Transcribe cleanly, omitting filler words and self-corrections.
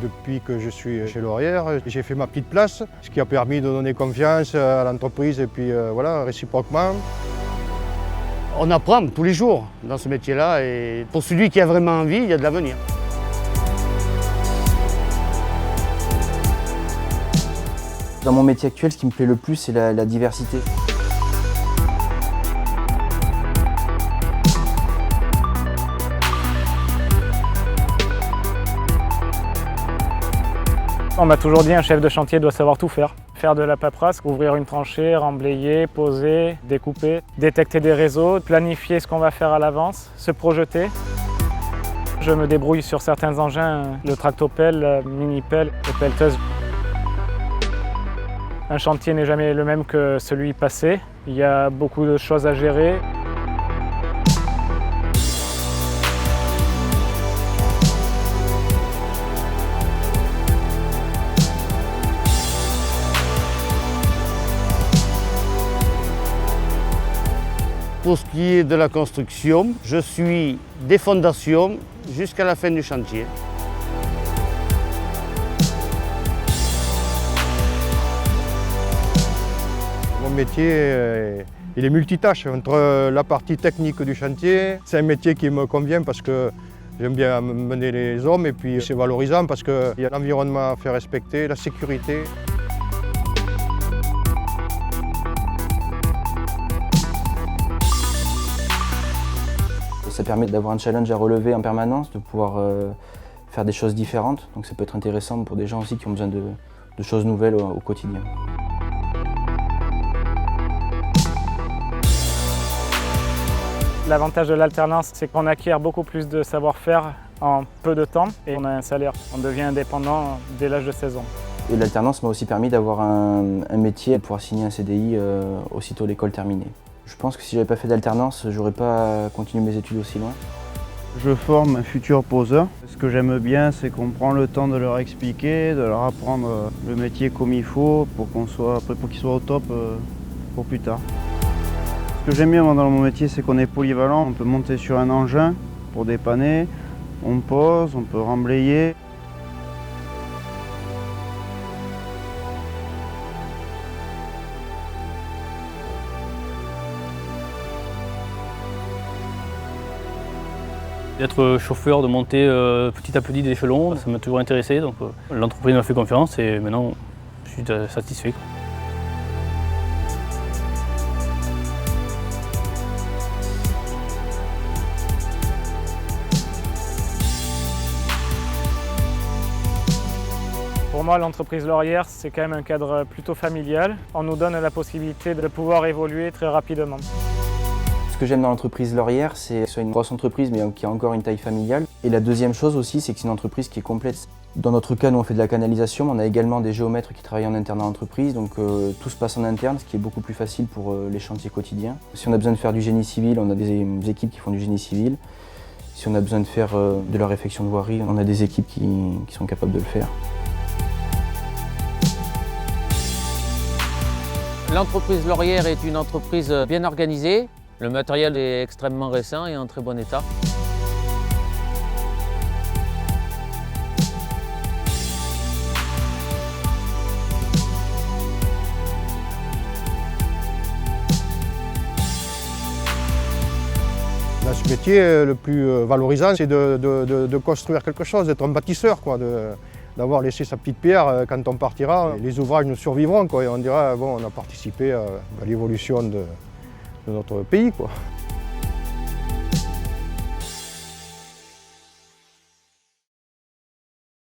Depuis que je suis chez Laurière, j'ai fait ma petite place, ce qui a permis de donner confiance à l'entreprise et puis voilà, réciproquement. On apprend tous les jours dans ce métier-là et pour celui qui a vraiment envie, il y a de l'avenir. Dans mon métier actuel, ce qui me plaît le plus, c'est la diversité. On m'a toujours dit qu'un chef de chantier doit savoir tout faire. Faire de la paperasse, ouvrir une tranchée, remblayer, poser, découper, détecter des réseaux, planifier ce qu'on va faire à l'avance, se projeter. Je me débrouille sur certains engins, le tractopelle, la mini-pelle et pelleteuse. Un chantier n'est jamais le même que celui passé. Il y a beaucoup de choses à gérer. Pour ce qui est de la construction, je suis des fondations jusqu'à la fin du chantier. Mon métier, il est multitâche entre la partie technique du chantier. C'est un métier qui me convient parce que j'aime bien mener les hommes et puis c'est valorisant parce qu'il y a l'environnement à faire respecter, la sécurité. Ça permet d'avoir un challenge à relever en permanence, de pouvoir faire des choses différentes. Donc ça peut être intéressant pour des gens aussi qui ont besoin de choses nouvelles au quotidien. L'avantage de l'alternance, c'est qu'on acquiert beaucoup plus de savoir-faire en peu de temps et on a un salaire. On devient indépendant dès l'âge de 16 ans. Et l'alternance m'a aussi permis d'avoir un métier et de pouvoir signer un CDI aussitôt l'école terminée. Je pense que si j'avais pas fait d'alternance, j'aurais pas continué mes études aussi loin. Je forme un futur poseur. Ce que j'aime bien, c'est qu'on prend le temps de leur expliquer, de leur apprendre le métier comme il faut pour qu'ils soient au top pour plus tard. Ce que j'aime bien dans mon métier, c'est qu'on est polyvalent. On peut monter sur un engin pour dépanner, on pose, on peut remblayer. D'être chauffeur, de monter petit à petit des échelons, ça m'a toujours intéressé. Donc l'entreprise m'a fait confiance et maintenant je suis satisfait. Pour moi, l'entreprise Laurière, c'est quand même un cadre plutôt familial. On nous donne la possibilité de pouvoir évoluer très rapidement. Ce que j'aime dans l'entreprise Laurière, c'est que ce soit une grosse entreprise mais qui a encore une taille familiale. Et la deuxième chose aussi, c'est que c'est une entreprise qui est complète. Dans notre cas, nous on fait de la canalisation, on a également des géomètres qui travaillent en interne dans l'entreprise, donc tout se passe en interne, ce qui est beaucoup plus facile pour les chantiers quotidiens. Si on a besoin de faire du génie civil, on a des équipes qui font du génie civil. Si on a besoin de faire de la réfection de voirie, on a des équipes qui sont capables de le faire. L'entreprise Laurière est une entreprise bien organisée. Le matériel est extrêmement récent et en très bon état. Dans ce métier, le plus valorisant, c'est de construire quelque chose, d'être un bâtisseur, quoi, d'avoir laissé sa petite pierre quand on partira. Les ouvrages nous survivront, quoi, et on dira bon, on a participé à l'évolution de notre pays, quoi.